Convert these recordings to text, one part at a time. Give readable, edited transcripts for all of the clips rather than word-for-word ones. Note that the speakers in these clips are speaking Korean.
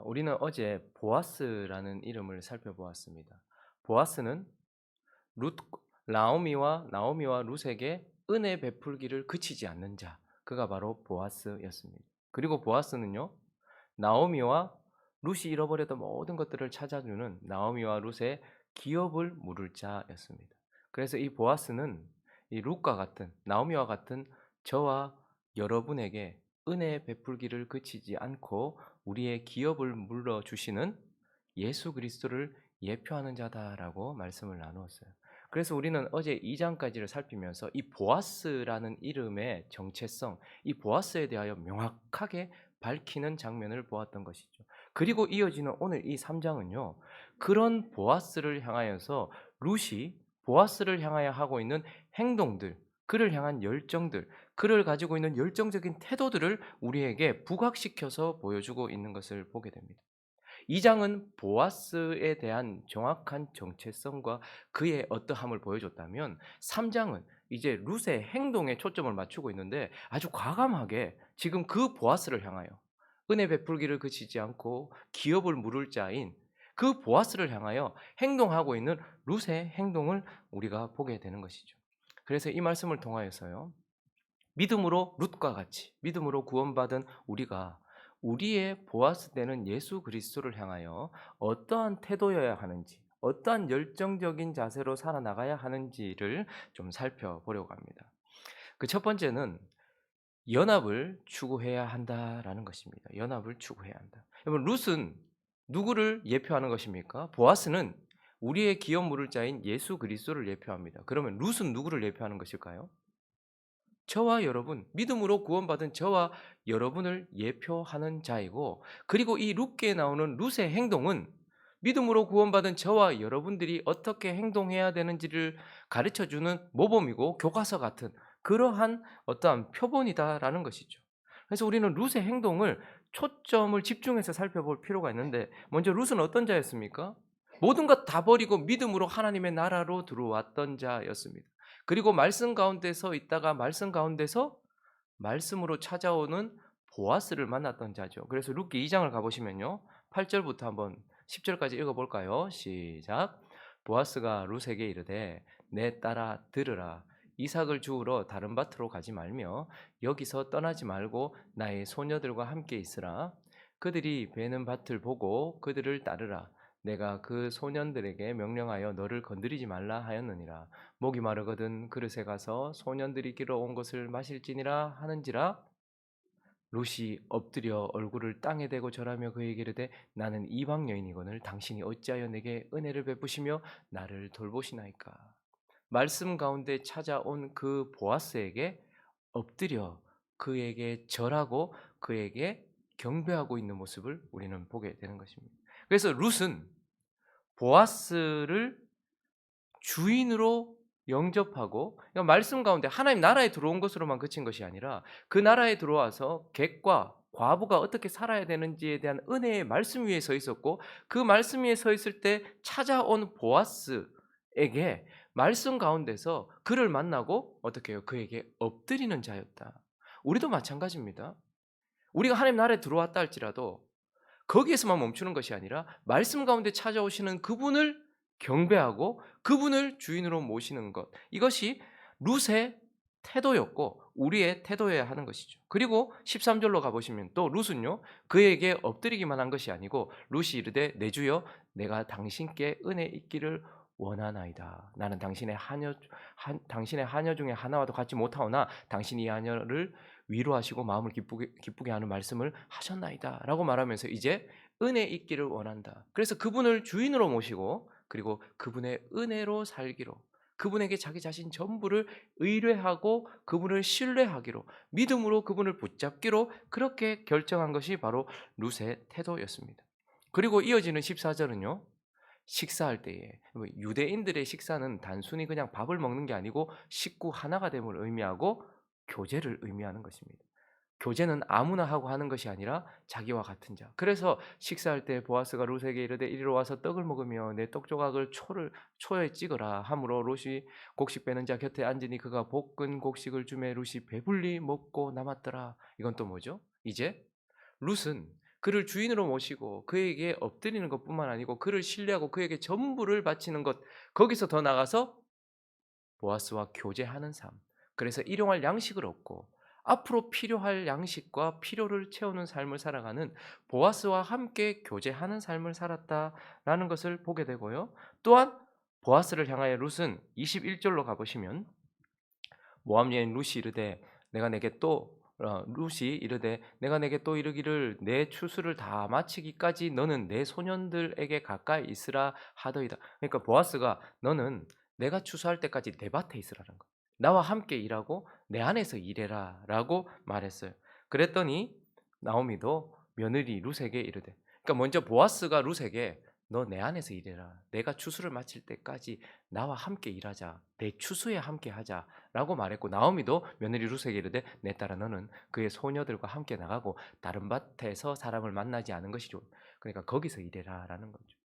우리는 어제 보아스라는 이름을 살펴보았습니다. 보아스는 룻 나오미와 룻에게 은혜 베풀기를 그치지 않는 자, 그가 바로 보아스였습니다. 그리고 보아스는요, 나오미와 룻이 잃어버렸던 모든 것들을 찾아주는 나오미와 룻의 기업을 물을 자였습니다. 그래서 이 보아스는 이 룻과 같은 나오미와 같은 저와 여러분에게 은혜 베풀기를 그치지 않고 우리의 기업을 물러 주시는 예수 그리스도를 예표하는 자다라고 말씀을 나누었어요. 그래서 우리는 어제 2장까지를 살피면서 이 보아스라는 이름의 정체성, 이 보아스에 대하여 명확하게 밝히는 장면을 보았던 것이죠. 그리고 이어지는 오늘 이 3장은요. 그런 보아스를 향하여서 룻이 보아스를 향하여 하고 있는 행동들, 그를 향한 열정들, 그를 가지고 있는 열정적인 태도들을 우리에게 부각시켜서 보여주고 있는 것을 보게 됩니다. 2장은 보아스에 대한 정확한 정체성과 그의 어떠함을 보여줬다면 3장은 이제 룻의 행동에 초점을 맞추고 있는데 아주 과감하게 지금 그 보아스를 향하여 은혜 베풀기를 그치지 않고 기업을 물을 자인 그 보아스를 향하여 행동하고 있는 룻의 행동을 우리가 보게 되는 것이죠. 그래서 이 말씀을 통하여서요. 믿음으로 룻과 같이 믿음으로 구원받은 우리가 우리의 보아스 되는 예수 그리스도를 향하여 어떠한 태도여야 하는지, 어떠한 열정적인 자세로 살아나가야 하는지를 좀 살펴보려고 합니다. 그 첫 번째는 연합을 추구해야 한다라는 것입니다. 연합을 추구해야 한다. 여러분 룻은 누구를 예표하는 것입니까? 보아스는 우리의 기업 물을 자인 예수 그리스도를 예표합니다. 그러면 룻은 누구를 예표하는 것일까요? 저와 여러분, 믿음으로 구원받은 저와 여러분을 예표하는 자이고, 그리고 이 룻기에 나오는 룻의 행동은 믿음으로 구원받은 저와 여러분들이 어떻게 행동해야 되는지를 가르쳐 주는 모범이고 교과서 같은 그러한 어떠한 표본이다라는 것이죠. 그래서 우리는 룻의 행동을 초점을 집중해서 살펴볼 필요가 있는데, 먼저 룻은 어떤 자였습니까? 모든 것 다 버리고 믿음으로 하나님의 나라로 들어왔던 자였습니다. 그리고 말씀 가운데서 있다가 말씀 가운데서 말씀으로 찾아오는 보아스를 만났던 자죠. 그래서 룻기 2장을 가보시면요. 8절부터 한번 10절까지 읽어볼까요? 시작. 보아스가 룻에게 이르되 내 딸아 들으라. 이삭을 주우러 다른 밭으로 가지 말며 여기서 떠나지 말고 나의 소녀들과 함께 있으라. 그들이 베는 밭을 보고 그들을 따르라. 내가 그 소년들에게 명령하여 너를 건드리지 말라 하였느니라. 목이 마르거든 그릇에 가서 소년들이 길어온 것을 마실지니라 하는지라. 롯이 엎드려 얼굴을 땅에 대고 절하며 그에게 이르되 나는 이방 여인이거늘 당신이 어찌하여 내게 은혜를 베푸시며 나를 돌보시나이까. 말씀 가운데 찾아온 그 보아스에게 엎드려 그에게 절하고 그에게 경배하고 있는 모습을 우리는 보게 되는 것입니다. 그래서 룻은 보아스를 주인으로 영접하고, 그러니까 말씀 가운데 하나님 나라에 들어온 것으로만 그친 것이 아니라 그 나라에 들어와서 객과 과부가 어떻게 살아야 되는지에 대한 은혜의 말씀 위에 서 있었고, 그 말씀 위에 서 있을 때 찾아온 보아스에게 말씀 가운데서 그를 만나고 어떻게 해요? 그에게 엎드리는 자였다. 우리도 마찬가지입니다. 우리가 하나님 나라에 들어왔다 할지라도 거기에서만 멈추는 것이 아니라 말씀 가운데 찾아오시는 그분을 경배하고 그분을 주인으로 모시는 것. 이것이 룻의 태도였고 우리의 태도여야 하는 것이죠. 그리고 13절로 가보시면 또 룻은요. 그에게 엎드리기만 한 것이 아니고 룻이 이르되 내 주여 내가 당신께 은혜 있기를 원하나이다. 나는 당신의 하녀 중에 하나와도 같지 못하오나 당신이 이 하녀를 위로하시고 마음을 기쁘게 하는 말씀을 하셨나이다라고 말하면서 이제 은혜 있기를 원한다. 그래서 그분을 주인으로 모시고 그리고 그분의 은혜로 살기로, 그분에게 자기 자신 전부를 의뢰하고 그분을 신뢰하기로, 믿음으로 그분을 붙잡기로 그렇게 결정한 것이 바로 룻의 태도였습니다. 그리고 이어지는 14절은요. 식사할 때에 유대인들의 식사는 단순히 그냥 밥을 먹는 게 아니고 식구 하나가 됨을 의미하고 교제를 의미하는 것입니다. 교제는 아무나 하고 하는 것이 아니라 자기와 같은 자. 그래서 식사할 때 보아스가 롯에게 이르되 이리로 와서 떡을 먹으며 내 떡 조각을 초에 찍으라 하므로 롯이 곡식 빼는 자 곁에 앉으니 그가 볶은 곡식을 주매 롯이 배불리 먹고 남았더라. 이건 또 뭐죠? 이제 룻은 그를 주인으로 모시고 그에게 엎드리는 것뿐만 아니고 그를 신뢰하고 그에게 전부를 바치는 것, 거기서 더 나아가서 보아스와 교제하는 삶. 그래서 일용할 양식을 얻고 앞으로 필요할 양식과 필요를 채우는 삶을 살아가는 보아스와 함께 교제하는 삶을 살았다라는 것을 보게 되고요. 또한 보아스를 향하여 룻은 21절로 가보시면 모압 여인 룻이 이르되 내가 내게 또 룻이 이르되 내가 내게 또 이르기를 내 추수를 다 마치기까지 너는 내 소년들에게 가까이 있으라 하더이다. 그러니까 보아스가 너는 내가 추수할 때까지 내 밭에 있으라는 거. 나와 함께 일하고 내 안에서 일해라라고 말했어요. 그랬더니 나오미도 며느리 룻에게 이르되, 그러니까 먼저 보아스가 룻에게 너 내 안에서 일해라. 내가 추수를 마칠 때까지 나와 함께 일하자. 내 추수에 함께 하자. 라고 말했고 나오미도 며느리 룻에게 이르되 내 딸아 너는 그의 소녀들과 함께 나가고 다른 밭에서 사람을 만나지 않은 것이 좋. 그러니까 거기서 일해라라는 거죠.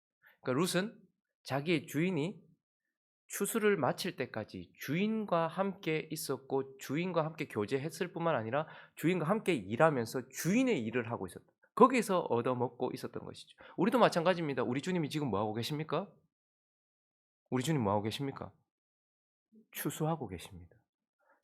그러니까 룻은 자기의 주인이 추수를 마칠 때까지 주인과 함께 있었고 주인과 함께 교제했을 뿐만 아니라 주인과 함께 일하면서 주인의 일을 하고 있었다. 거기서 얻어먹고 있었던 것이죠. 우리도 마찬가지입니다. 우리 주님이 지금 뭐 하고 계십니까? 우리 주님 뭐 하고 계십니까? 추수하고 계십니다.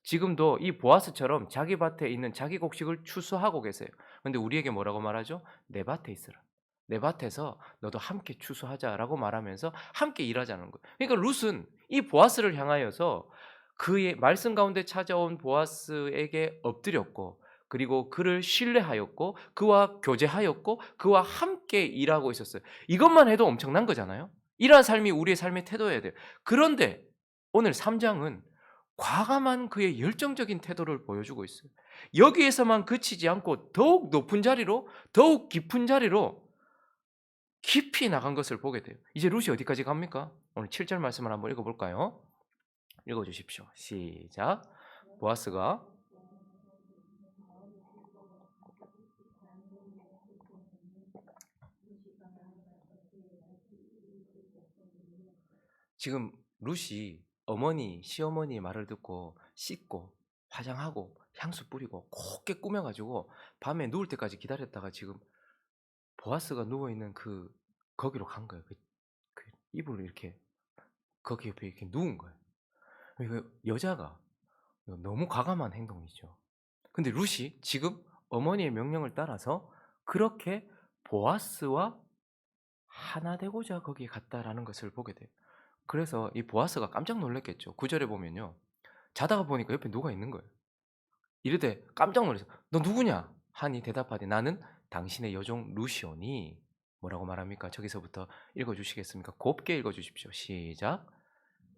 지금도 이 보아스처럼 자기 밭에 있는 자기 곡식을 추수하고 계세요. 근데 우리에게 뭐라고 말하죠? "내 밭에 있으라. 내 밭에서 너도 함께 추수하자."라고 말하면서 함께 일하자는 거예요. 그러니까 룻은 이 보아스를 향하여서 그의 말씀 가운데 찾아온 보아스에게 엎드렸고 그리고 그를 신뢰하였고 그와 교제하였고 그와 함께 일하고 있었어요. 이것만 해도 엄청난 거잖아요. 이러한 삶이 우리의 삶의 태도여야 돼요. 그런데 오늘 3 장은 과감한 그의 열정적인 태도를 보여주고 있어요. 여기에서만 그치지 않고 더욱 높은 자리로, 더욱 깊은 자리로 깊이 나간 것을 보게 돼요. 이제 룻이 어디까지 갑니까? 오늘 7절 말씀을 한번 읽어 볼까요? 읽어 주십시오. 시작. 보아스가 지금 룻이 어머니, 시어머니의 말을 듣고 씻고 화장하고 향수 뿌리고 곱게 꾸며 가지고 밤에 누울 때까지 기다렸다가 지금 보아스가 누워 있는 거기로 간 거예요. 그 이불을 이렇게 거기 옆에 이렇게 누운 거예요. 이거 여자가 너무 과감한 행동이죠. 근데 룻이 지금 어머니의 명령을 따라서 그렇게 보아스와 하나 되고자 거기에 갔다라는 것을 보게 돼요. 그래서 이 보아스가 깜짝 놀랐겠죠. 9 절에 보면요. 자다가 보니까 옆에 누가 있는 거예요. 이르되 깜짝 놀라서 "너 누구냐?" 하니 대답하되 "나는 당신의 여종 룻이오니." 뭐라고 말합니까? 저기서부터 읽어 주시겠습니까? 곱게 읽어 주십시오. 시작.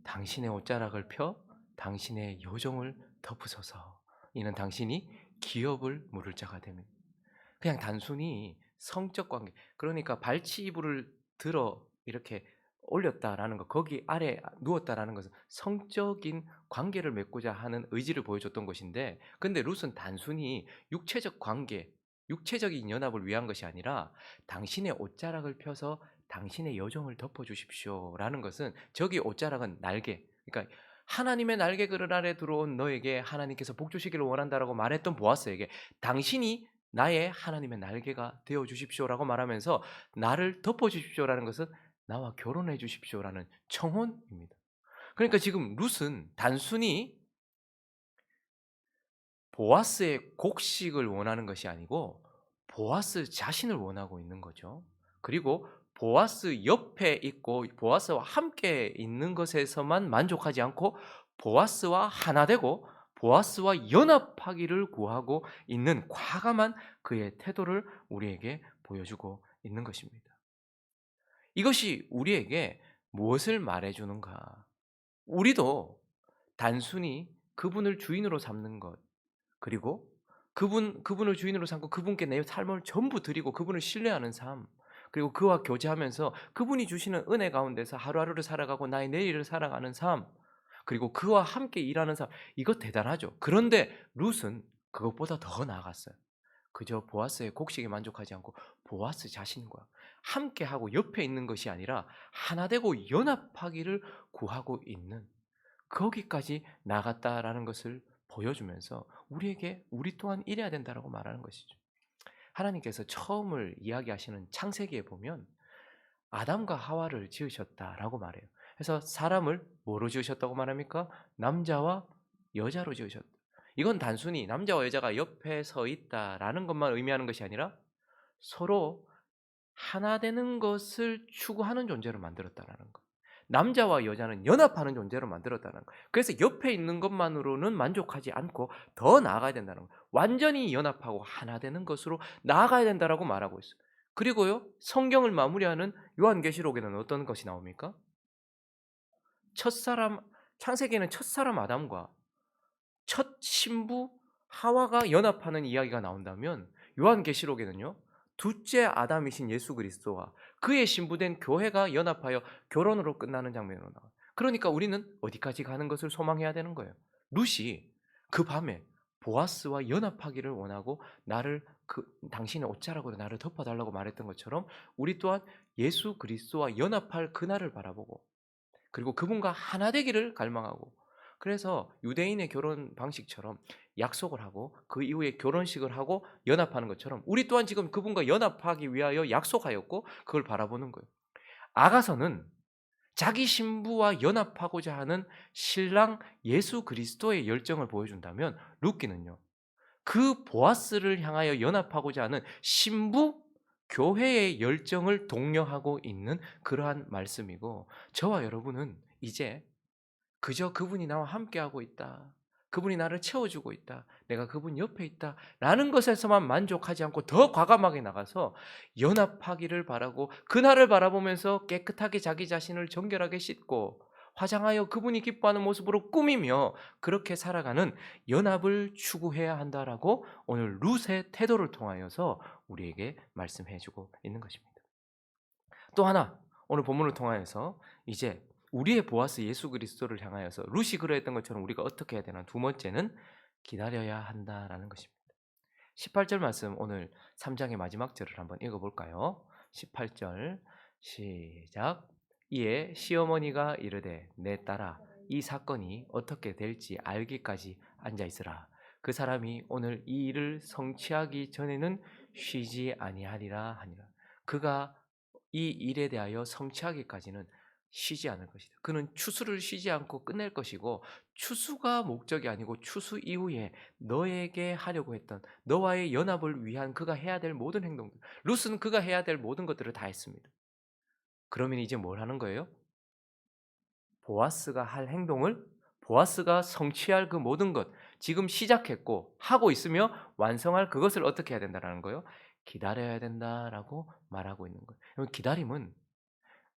"당신의 옷자락을 펴 당신의 여종을 덮으소서. 이는 당신이 기업을 물을 자가 됨이니." 그냥 단순히 성적 관계, 그러니까 발치 이불을 들어 이렇게 올렸다라는 거, 거기 아래 누웠다라는 것은 성적인 관계를 맺고자 하는 의지를 보여줬던 것인데, 근데 룻은 단순히 육체적 관계, 육체적인 연합을 위한 것이 아니라 당신의 옷자락을 펴서 당신의 여종을 덮어 주십시오라는 것은, 저기 옷자락은 날개, 그러니까 하나님의 날개 그늘 아래 들어온 너에게 하나님께서 복 주시기를 원한다라고 말했던 보아스에게 당신이 나의 하나님의 날개가 되어 주십시오라고 말하면서 나를 덮어 주십시오라는 것은 나와 결혼해 주십시오라는 청혼입니다. 그러니까 지금 룻은 단순히 보아스의 곡식을 원하는 것이 아니고 보아스 자신을 원하고 있는 거죠. 그리고 보아스 옆에 있고 보아스와 함께 있는 것에서만 만족하지 않고 보아스와 하나 되고 보아스와 연합하기를 구하고 있는 과감한 그의 태도를 우리에게 보여주고 있는 것입니다. 이것이 우리에게 무엇을 말해 주는가? 우리도 단순히 그분을 주인으로 삼는 것, 그리고 그분을 주인으로 삼고 그분께 내 삶을 전부 드리고 그분을 신뢰하는 삶, 그리고 그와 교제하면서 그분이 주시는 은혜 가운데서 하루하루를 살아가고 나의 내일을 살아가는 삶, 그리고 그와 함께 일하는 삶, 이거 대단하죠. 그런데 룻은 그것보다 더 나아갔어요. 그저 보아스의 곡식에 만족하지 않고 보아스 자신과 함께하고 옆에 있는 것이 아니라 하나 되고 연합하기를 구하고 있는, 거기까지 나갔다라는 것을 보여주면서 우리에게 우리 또한 이래야 된다라고 말하는 것이죠. 하나님께서 처음을 이야기하시는 창세기에 보면 아담과 하와를 지으셨다라고 말해요. 그래서 사람을 뭐로 지으셨다고 말합니까? 남자와 여자로 지으셨다. 이건 단순히 남자와 여자가 옆에 서 있다라는 것만 의미하는 것이 아니라 서로 하나 되는 것을 추구하는 존재로 만들었다라는 거. 남자와 여자는 연합하는 존재로 만들었다는 거. 그래서 옆에 있는 것만으로는 만족하지 않고 더 나아가야 된다는 거. 완전히 연합하고 하나 되는 것으로 나아가야 된다라고 말하고 있어요. 그리고요, 성경을 마무리하는 요한계시록에는 어떤 것이 나옵니까? 첫사람, 창세기에는 첫사람 아담과 첫 신부 하와가 연합하는 이야기가 나온다면 요한계시록에는요, 둘째 아담이신 예수 그리스도와 그의 신부된 교회가 연합하여 결혼으로 끝나는 장면으로 나와요. 그러니까 우리는 어디까지 가는 것을 소망해야 되는 거예요. 룻이 그 밤에 보아스와 연합하기를 원하고 나를 당신의 옷자락으로 나를 덮어달라고 말했던 것처럼 우리 또한 예수 그리스도와 연합할 그날을 바라보고 그리고 그분과 하나 되기를 갈망하고, 그래서 유대인의 결혼 방식처럼 약속을 하고 그 이후에 결혼식을 하고 연합하는 것처럼 우리 또한 지금 그분과 연합하기 위하여 약속하였고 그걸 바라보는 거예요. 아가서는 자기 신부와 연합하고자 하는 신랑 예수 그리스도의 열정을 보여준다면, 룻기는요, 그 보아스를 향하여 연합하고자 하는 신부 교회의 열정을 독려하고 있는 그러한 말씀이고, 저와 여러분은 이제 그저 그분이 나와 함께하고 있다, 그분이 나를 채워주고 있다, 내가 그분 옆에 있다 라는 것에서만 만족하지 않고 더 과감하게 나가서 연합하기를 바라고 그날을 바라보면서 깨끗하게 자기 자신을 정결하게 씻고 화장하여 그분이 기뻐하는 모습으로 꾸미며 그렇게 살아가는 연합을 추구해야 한다라고 오늘 룻의 태도를 통하여서 우리에게 말씀해 주고 있는 것입니다. 또 하나, 오늘 본문을 통하여서 이제 우리의 보아스 예수 그리스도를 향하여서 룻이 그러했던 것처럼 우리가 어떻게 해야 되나, 두 번째는 기다려야 한다라는 것입니다. 18절 말씀, 오늘 3장의 마지막 절을 한번 읽어볼까요? 18절 시작. 이에 시어머니가 이르되 내 딸아, 이 사건이 어떻게 될지 알기까지 앉아있으라. 그 사람이 오늘 이 일을 성취하기 전에는 쉬지 아니하리라 하니라. 그가 이 일에 대하여 성취하기까지는 쉬지 않을 것이다. 그는 추수를 쉬지 않고 끝낼 것이고, 추수가 목적이 아니고 추수 이후에 너에게 하려고 했던 너와의 연합을 위한 그가 해야 될 모든 행동들, 룻은 그가 해야 될 모든 것들을 다 했습니다. 그러면 이제 뭘 하는 거예요? 보아스가 할 행동을, 보아스가 성취할 그 모든 것, 지금 시작했고 하고 있으며 완성할 그것을 어떻게 해야 된다는 거예요? 기다려야 된다라고 말하고 있는 거예요. 기다림은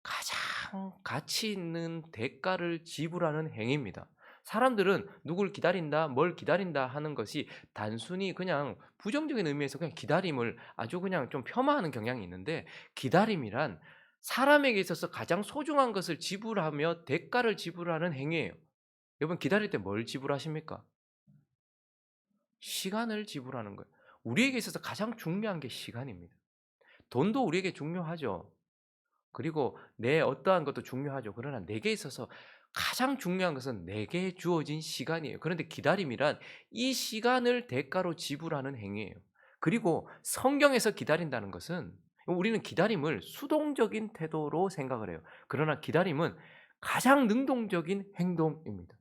가장 가치 있는 대가를 지불하는 행위입니다. 사람들은 누굴 기다린다, 뭘 기다린다 하는 것이 단순히 그냥 부정적인 의미에서 그냥 기다림을 아주 그냥 좀 폄하하는 경향이 있는데, 기다림이란 사람에게 있어서 가장 소중한 것을 지불하며 대가를 지불하는 행위예요. 여러분, 기다릴 때 뭘 지불하십니까? 시간을 지불하는 거예요. 우리에게 있어서 가장 중요한 게 시간입니다. 돈도 우리에게 중요하죠. 그리고 내 어떠한 것도 중요하죠. 그러나 내게 있어서 가장 중요한 것은 내게 주어진 시간이에요. 그런데 기다림이란 이 시간을 대가로 지불하는 행위예요. 그리고 성경에서 기다린다는 것은, 우리는 기다림을 수동적인 태도로 생각을 해요. 그러나 기다림은 가장 능동적인 행동입니다.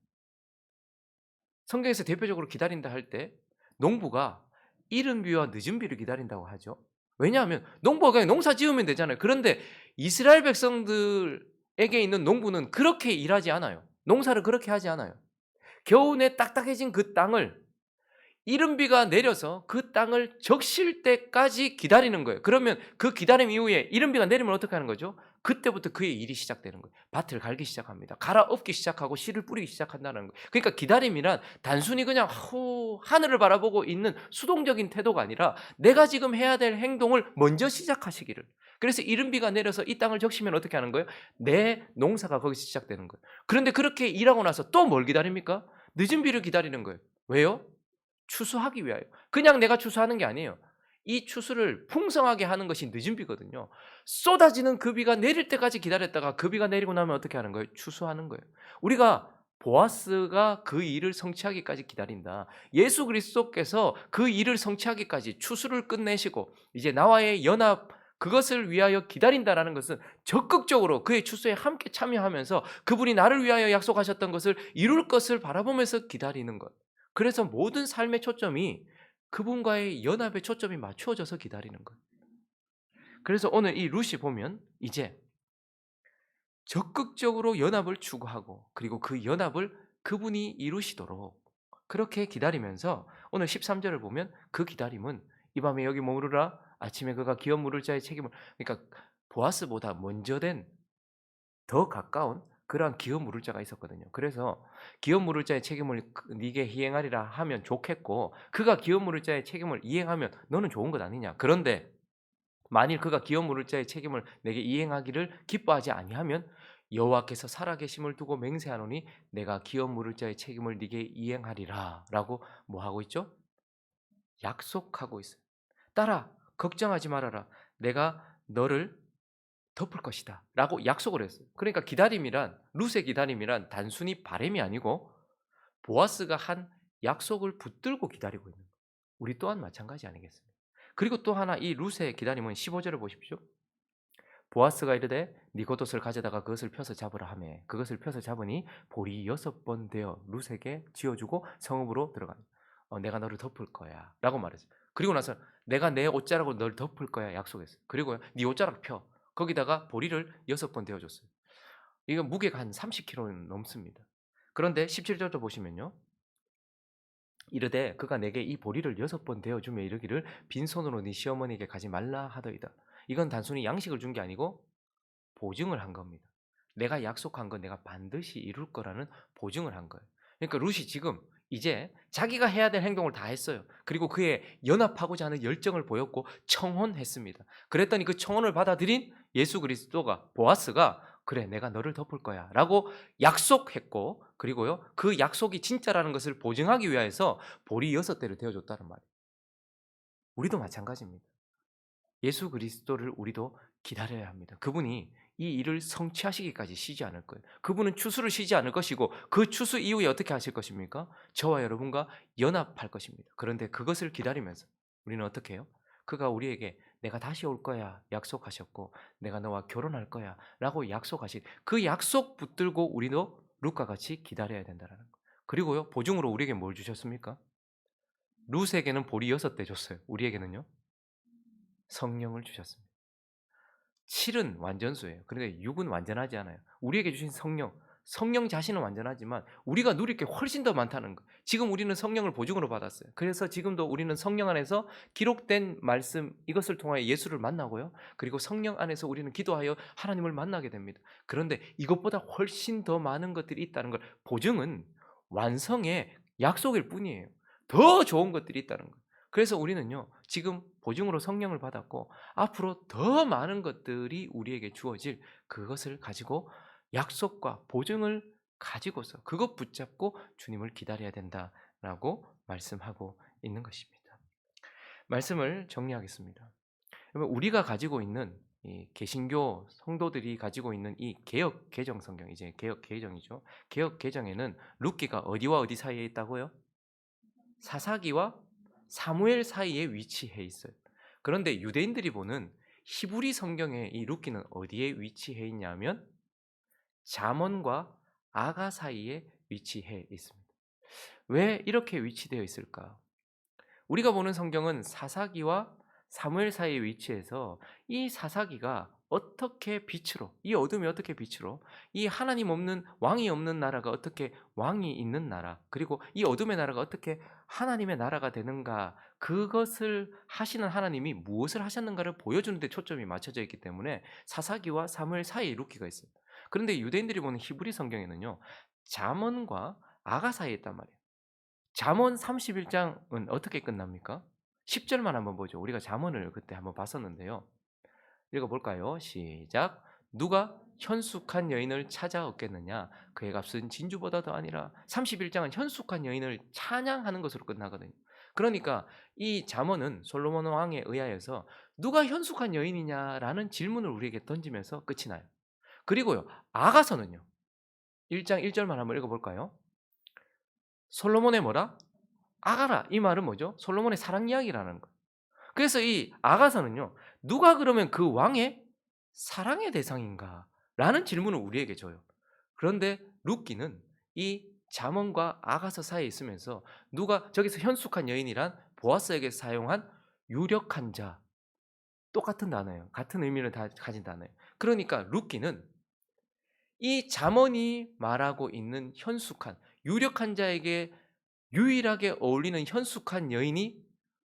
성경에서 대표적으로 기다린다 할 때 농부가 이른 비와 늦은 비를 기다린다고 하죠. 왜냐하면 농부가 그냥 농사 지으면 되잖아요. 그런데 이스라엘 백성들에게 있는 농부는 그렇게 일하지 않아요. 농사를 그렇게 하지 않아요. 겨우내 딱딱해진 그 땅을 이른 비가 내려서 그 땅을 적실 때까지 기다리는 거예요. 그러면 그 기다림 이후에 이른 비가 내리면 어떻게 하는 거죠? 그때부터 그의 일이 시작되는 거예요. 밭을 갈기 시작합니다. 갈아엎기 시작하고 씨를 뿌리기 시작한다는 거예요. 그러니까 기다림이란 단순히 그냥 하늘을 바라보고 있는 수동적인 태도가 아니라 내가 지금 해야 될 행동을 먼저 시작하시기를. 그래서 이른 비가 내려서 이 땅을 적시면 어떻게 하는 거예요? 내 농사가 거기서 시작되는 거예요. 그런데 그렇게 일하고 나서 또 뭘 기다립니까? 늦은 비를 기다리는 거예요. 왜요? 추수하기 위하여. 그냥 내가 추수하는 게 아니에요. 이 추수를 풍성하게 하는 것이 늦은 비거든요. 쏟아지는 그 비가 내릴 때까지 기다렸다가 그 비가 내리고 나면 어떻게 하는 거예요? 추수하는 거예요. 우리가 보아스가 그 일을 성취하기까지 기다린다. 예수 그리스도께서 그 일을 성취하기까지 추수를 끝내시고 이제 나와의 연합 그것을 위하여 기다린다라는 것은 적극적으로 그의 추수에 함께 참여하면서 그분이 나를 위하여 약속하셨던 것을 이룰 것을 바라보면서 기다리는 것. 그래서 모든 삶의 초점이 그분과의 연합의 초점이 맞추어져서 기다리는 것. 그래서 오늘 이 룻이 보면 이제 적극적으로 연합을 추구하고 그리고 그 연합을 그분이 이루시도록 그렇게 기다리면서 오늘 13절을 보면 그 기다림은 이 밤에 여기 머무르라 아침에 그가 기업 물을 자의 책임을 그러니까 보아스보다 먼저 된 더 가까운 그러한 기업 물을 자가 있었거든요. 그래서 기업 물을 자의 책임을 네게 이행하리라 하면 좋겠고 그가 기업 물을 자의 책임을 이행하면 너는 좋은 것 아니냐. 그런데 만일 그가 기업 물을 자의 책임을 내게 이행하기를 기뻐하지 아니하면 여호와께서 살아계심을 두고 맹세하노니 내가 기업 물을 자의 책임을 네게 이행하리라라고 뭐 하고 있죠? 약속하고 있어요. 딸아 걱정하지 말아라. 내가 너를 덮을 것이다라고 약속을 했어요. 그러니까 기다림이란 룻의 기다림이란 단순히 바람이 아니고 보아스가 한 약속을 붙들고 기다리고 있는 거예요. 우리 또한 마찬가지 아니겠습니까? 그리고 또 하나 이 룻의 기다림은 15절을 보십시오. 보아스가 이르되 네 겉옷을 가져다가 그것을 펴서 잡으라 하매 그것을 펴서 잡으니 볼이 6번 되어 룻에게 쥐어주고 성읍으로 들어간다. 내가 너를 덮을 거야 라고 말했어요. 그리고 나서 내가 내 옷자락으로 너를 덮을 거야 약속했어요. 그리고 네 옷자락 펴. 거기다가 보리를 6번 되어줬어요. 이거 무게가 한 30kg는 넘습니다. 그런데 17절도 보시면요. 이르되 그가 내게 이 보리를 6번 되어주며 이르기를 빈손으로 네 시어머니에게 가지 말라 하더이다. 이건 단순히 양식을 준 게 아니고 보증을 한 겁니다. 내가 약속한 건 내가 반드시 이룰 거라는 보증을 한 거예요. 그러니까 룻이 지금 이제 자기가 해야 될 행동을 다 했어요. 그리고 그의 연합하고자 하는 열정을 보였고 청혼했습니다. 그랬더니 그 청혼을 받아들인 예수 그리스도가 보아스가 그래 내가 너를 덮을 거야 라고 약속했고 그리고요 그 약속이 진짜라는 것을 보증하기 위해서 보리 6대를 되어줬다는 말이에요. 우리도 마찬가지입니다. 예수 그리스도를 우리도 기다려야 합니다. 그분이 이 일을 성취하시기까지 쉬지 않을 거예요. 그분은 추수를 쉬지 않을 것이고 그 추수 이후에 어떻게 하실 것입니까? 저와 여러분과 연합할 것입니다. 그런데 그것을 기다리면서 우리는 어떻게 해요? 그가 우리에게 내가 다시 올 거야 약속하셨고 내가 너와 결혼할 거야 라고 약속하신 그 약속 붙들고 우리도 룻과 같이 기다려야 된다는 거예요. 그리고요 보증으로 우리에게 뭘 주셨습니까? 룻에게는 볼이 6대 줬어요. 우리에게는요? 성령을 주셨습니다. 7은 완전수예요. 그런데 6은 완전하지 않아요. 우리에게 주신 성령 자신은 완전하지만 우리가 누릴 게 훨씬 더 많다는 거. 지금 우리는 성령을 보증으로 받았어요. 그래서 지금도 우리는 성령 안에서 기록된 말씀 이것을 통하여 예수를 만나고요. 그리고 성령 안에서 우리는 기도하여 하나님을 만나게 됩니다. 그런데 이것보다 훨씬 더 많은 것들이 있다는 걸 보증은 완성의 약속일 뿐이에요. 더 좋은 것들이 있다는 거예요. 그래서 우리는요. 지금 보증으로 성령을 받았고 앞으로 더 많은 것들이 우리에게 주어질 그것을 가지고 약속과 보증을 가지고서 그것 붙잡고 주님을 기다려야 된다라고 말씀하고 있는 것입니다. 말씀을 정리하겠습니다. 그러면 우리가 가지고 있는 이 개신교 성도들이 가지고 있는 이 개역 개정 성경 이제 개역 개정이죠. 개역 개정에는 룻기가 어디와 어디 사이에 있다고요? 사사기와 사무엘 사이에 위치해 있어요. 그런데 유대인들이 보는 히브리 성경의 이 룻기는 어디에 위치해 있냐면 잠언과 아가 사이에 위치해 있습니다. 왜 이렇게 위치되어 있을까? 우리가 보는 성경은 사사기와 사무엘 사이에 위치해서 이 사사기가 어떻게 빛으로 이 어둠이 어떻게 빛으로 이 하나님 없는 왕이 없는 나라가 어떻게 왕이 있는 나라 그리고 이 어둠의 나라가 어떻게 하나님의 나라가 되는가 그것을 하시는 하나님이 무엇을 하셨는가를 보여주는 데 초점이 맞춰져 있기 때문에 사사기와 사무엘 사이에 루키가 있어요. 그런데 유대인들이 보는 히브리 성경에는요. 잠언과 아가 사이에 있단 말이에요. 잠언 31장은 어떻게 끝납니까? 10절만 한번 보죠. 우리가 잠언을 그때 한번 봤었는데요. 읽어 볼까요? 시작. 누가 현숙한 여인을 찾아 얻겠느냐? 그의 값은 진주보다도 아니라 31장은 현숙한 여인을 찬양하는 것으로 끝나거든요. 그러니까 이 잠언은 솔로몬 왕에 의하여서 누가 현숙한 여인이냐라는 질문을 우리에게 던지면서 끝이 나요. 그리고요. 아가서는요. 1장 1 절만 한번 읽어 볼까요? 솔로몬의 뭐라? 아가라. 이 말은 뭐죠? 솔로몬의 사랑 이야기라는 거. 그래서 이 아가서는요. 누가 그러면 그 왕의 사랑의 대상인가라는 질문을 우리에게 줘요. 그런데 룻기는 이 잠언과 아가서 사이에 있으면서 누가 저기서 현숙한 여인이란 보아스에게 사용한 유력한 자, 똑같은 단어예요. 같은 의미를 다 가진 단어예요. 그러니까 룻기는 이 잠언이 말하고 있는 현숙한 유력한 자에게 유일하게 어울리는 현숙한 여인이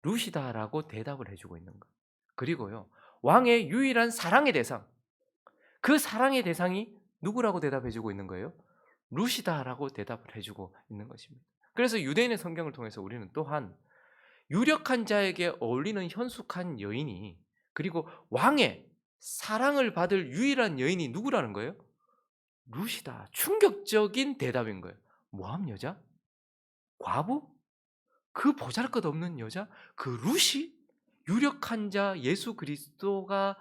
룻이다라고 대답을 해 주고 있는 거예요. 그리고요. 왕의 유일한 사랑의 대상, 그 사랑의 대상이 누구라고 대답해 주고 있는 거예요? 룻이다라고 대답을 해 주고 있는 것입니다. 그래서 유대인의 성경을 통해서 우리는 또한 유력한 자에게 어울리는 현숙한 여인이, 그리고 왕의 사랑을 받을 유일한 여인이 누구라는 거예요? 룻이다. 충격적인 대답인 거예요. 모함 여자? 과부? 그 보잘것없는 여자? 그 룻이 유력한 자 예수 그리스도가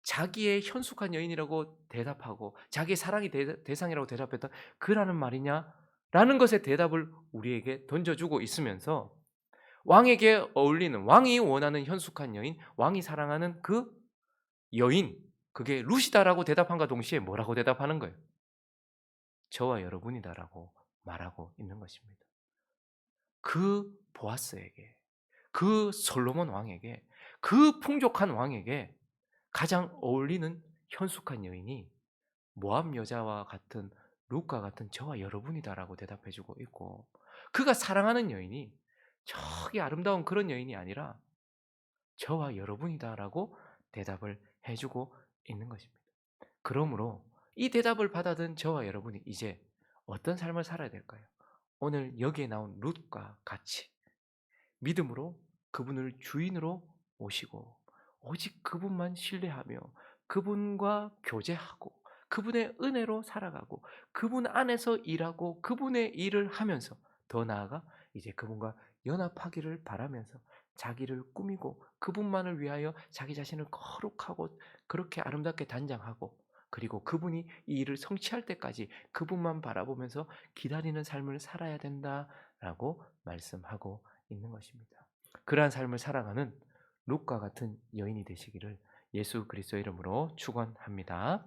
자기의 현숙한 여인이라고 대답하고 자기의 사랑의 대상이라고 대답했던 그라는 말이냐라는 것에 대답을 우리에게 던져주고 있으면서 왕에게 어울리는, 왕이 원하는 현숙한 여인, 왕이 사랑하는 그 여인, 그게 룻이다라고 대답한과 동시에 뭐라고 대답하는 거예요? 저와 여러분이다라고 말하고 있는 것입니다. 그 보아스에게, 그 솔로몬 왕에게, 그 풍족한 왕에게 가장 어울리는 현숙한 여인이 모압 여자와 같은 룻과 같은 저와 여러분이다라고 대답해 주고 있고, 그가 사랑하는 여인이 저기 아름다운 그런 여인이 아니라 저와 여러분이다라고 대답을 해 주고 있는 것입니다. 그러므로 이 대답을 받아든 저와 여러분이 이제 어떤 삶을 살아야 될까요? 오늘 여기에 나온 룻과 같이 믿음으로 그분을 주인으로 모시고 오직 그분만 신뢰하며 그분과 교제하고 그분의 은혜로 살아가고 그분 안에서 일하고 그분의 일을 하면서 더 나아가 이제 그분과 연합하기를 바라면서 자기를 꾸미고 그분만을 위하여 자기 자신을 거룩하고 그렇게 아름답게 단장하고, 그리고 그분이 이 일을 성취할 때까지 그분만 바라보면서 기다리는 삶을 살아야 된다라고 말씀하고 있는 것입니다. 그러한 삶을 살아가는 룻과 같은 여인이 되시기를 예수 그리스도의 이름으로 축원합니다.